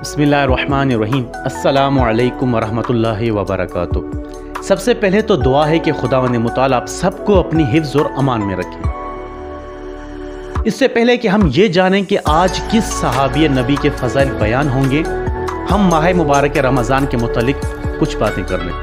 बिस्मिल्लाहिर्रहमानिर्रहीम। अस्सलामु अलैकुम वरहमतुल्लाहि वबरकातुहू। सबसे पहले तो दुआ है कि खुदावंद मुताला आप सबको अपनी हिफ्ज़ और अमान में रखें। इससे पहले कि हम ये जानें कि आज किस सहाबी नबी के फ़ज़ाइल बयान होंगे, हम माह मुबारक रमज़ान के मुतालिक कुछ बातें कर लें।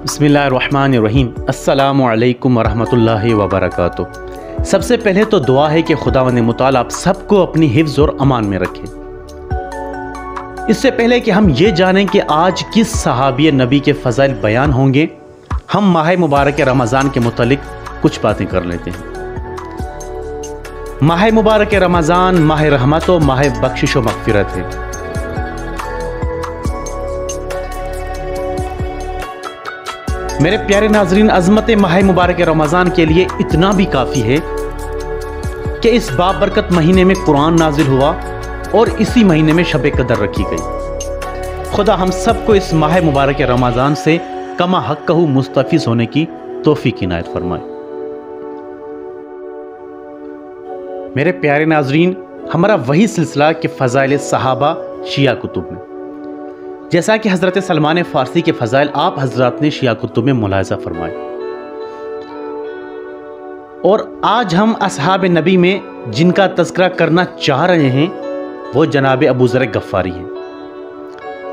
बिस्मिल्लाहिर्रहमानिर्रहीम। अस्सलामु अलैकुम वरहमतुल्लाहि वबरकातुहू। सबसे पहले तो दुआ है कि खुदावंद मुताला आप सबको अपनी हिफ्ज़ और अमान में रखें। इससे पहले कि हम ये जानें कि आज किस सहाबी नबी के फ़ज़ाइल बयान होंगे, हम माह मुबारक रमज़ान के मुतालिक कुछ बातें कर लेते हैं। माह मुबारक रमज़ान माह रहमत और माह बख्शिश व मग़फ़िरत है। मेरे प्यारे नाजरीन, अज़मत माह मुबारक रमज़ान के लिए इतना भी काफ़ी है कि इस बाबरकत महीने में कुरान नाजिल हुआ और इसी महीने में शब कदर रखी गई। खुदा हम सबको इस माह मुबारक रमज़ान से कमा हक़्क़हू मुस्तफ़िज़ होने की तौफ़ीक़ इनायत फरमाए। मेरे प्यारे नाजरीन, हमारा वही सिलसिला कि फ़ज़ाइल सहाबा शिया कुतुब में, जैसा कि हज़रत सलमान फ़ारसी के फ़ज़ाइल आप हज़रात ने शिया कुतुब में मुलाहिज़ा फरमाए। और आज हम असहाब नबी में जिनका तज़किरा करना चाह रहे हैं वो जनाब अबू ज़र गफ़ारी हैं।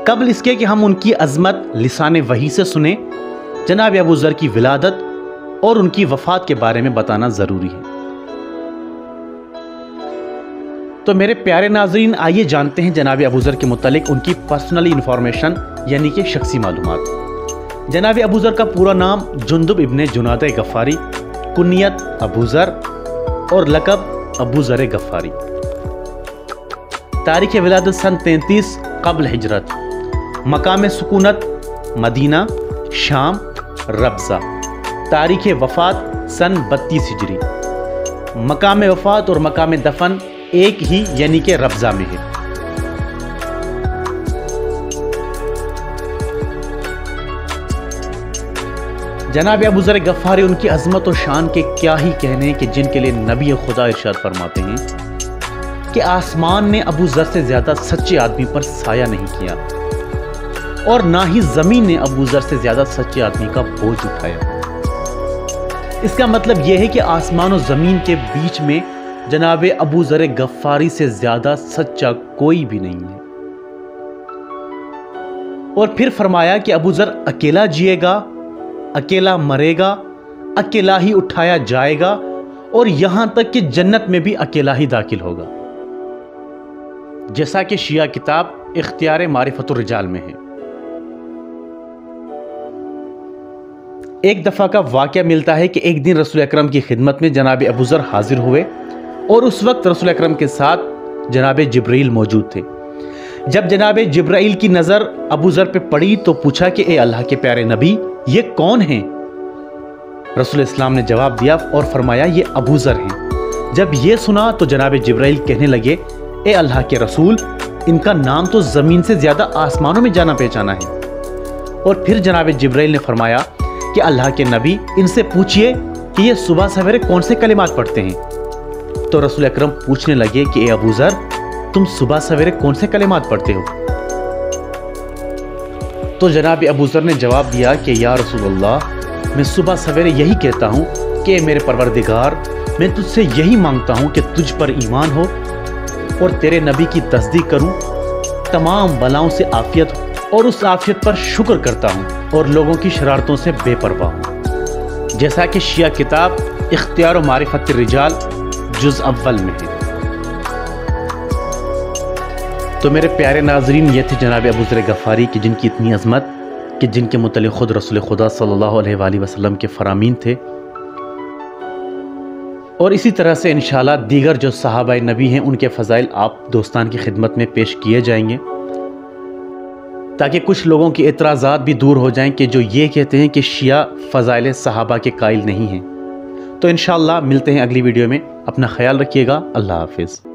कबल इसके कि हम उनकी अज़मत लिसाने वही से सुने, जनाब अबू ज़र की विलादत और उनकी वफ़ात के बारे में बताना ज़रूरी है। तो मेरे प्यारे नाज़रीन, आइए जानते हैं जनाब अबू ज़र के मुतालिक उनकी पर्सनल इंफॉर्मेशन यानी कि शख्सी मालूमात। जनाब अबू ज़र का पूरा नाम जुंदुब इब्ने जुनाद गफ़ारी, कुनियत अबू ज़र और लक़ब अबू ज़र गफ़ारी। तारीख़ विलादत सन 33 क़ब्ल हिजरत। मकाम सुकूनत मदीना शाम रब्ज़ा। तारीख़ वफ़ात सन 32 हिजरी। मकाम वफ़ात और मकाम दफन एक ही यानी कि रब्ज़ा में है। जनाब अबू ज़र गफ़ारी, उनकी अज़मत और शान के क्या ही कहने कि जिनके लिए नबी खुदा इरशाद फरमाते हैं कि आसमान ने अबू ज़र से ज़्यादा सच्चे आदमी पर साया नहीं किया और ना ही ज़मीन ने अबू ज़र से ज़्यादा सच्चे आदमी का बोझ उठाया। इसका मतलब यह है कि आसमान और ज़मीन के बीच में जनाब अबू ज़र गफ़ारी से ज़्यादा सच्चा कोई भी नहीं है। और फिर फरमाया कि अबू ज़र अकेला जिएगा, अकेला मरेगा, अकेला ही उठाया जाएगा और यहां तक कि जन्नत में भी अकेला ही दाखिल होगा, जैसा कि शिया किताब इख्तियार मारिफतुर रिजाल में है। एक दफ़ा का वाक़या मिलता है कि एक दिन रसूल अकरम की खिदमत में जनाब अबू ज़र हाजिर हुए और उस वक्त रसूल अकरम के साथ जनाब जिब्राइल मौजूद थे। जब जनाब जिब्राइल की नज़र अबू ज़र पे पड़ी तो पूछा कि ए अल्लाह के प्यारे नबी, ये कौन हैं? रसूल इस्लाम ने जवाब दिया और फरमाया ये अबू ज़र हैं। जब ये सुना तो जनाब जिब्राइल कहने लगे, ए अल्लाह के रसूल, इनका नाम तो ज़मीन से ज़्यादा आसमानों में जाना पहचाना है। और फिर जनाब जिब्राइल ने फरमाया कि अल्लाह के नबी, इनसे पूछिए कि ये सुबह सवेरे कौन से कलिमात पढ़ते हैं। तो रसूल अकरम पूछने लगे कि ए अबू ज़र, तुम सुबह सवेरे कौन से कलिमात पढ़ते हो? तो जनाब अबू ज़र ने जवाब दिया कि या रसूलल्लाह, मैं सुबह सवेरे यही कहता हूँ कि मेरे परवरदिगार, मैं तुझसे यही मांगता हूँ कि तुझ पर ईमान हो और तेरे नबी की तस्दीक करूँ, तमाम बलाओं से आफियत हो और उस आफियत पर शुक्र करता हूँ और लोगों की शरारतों से बेपरवाह हूँ, जैसा कि शिया किताब इख्तियार मारिफत रिजाल जुज़ अव्वल में है। तो मेरे प्यारे नाजरीन, ये थे जनाब अबू ज़र गफ़ारी की जिनकी इतनी अज़मत कि जिनके मुतल्लिक़ खुद रसूल खुदा सल्लल्लाहु अलैहि वसल्लम के फ़रामीन थे। और इसी तरह से इंशाअल्लाह दीगर जो सहाबाए नबी हैं उनके फ़ज़ाइल आप दोस्तान की खिदमत में पेश किए जाएंगे, ताकि कुछ लोगों के एतराज़ात भी दूर हो जाएं कि जो ये कहते हैं कि शिया फ़ज़ाइल सहाबा के कायल नहीं हैं। तो इंशाअल्लाह मिलते हैं अगली वीडियो में। अपना ख्याल रखिएगा। अल्लाह हाफ़िज़।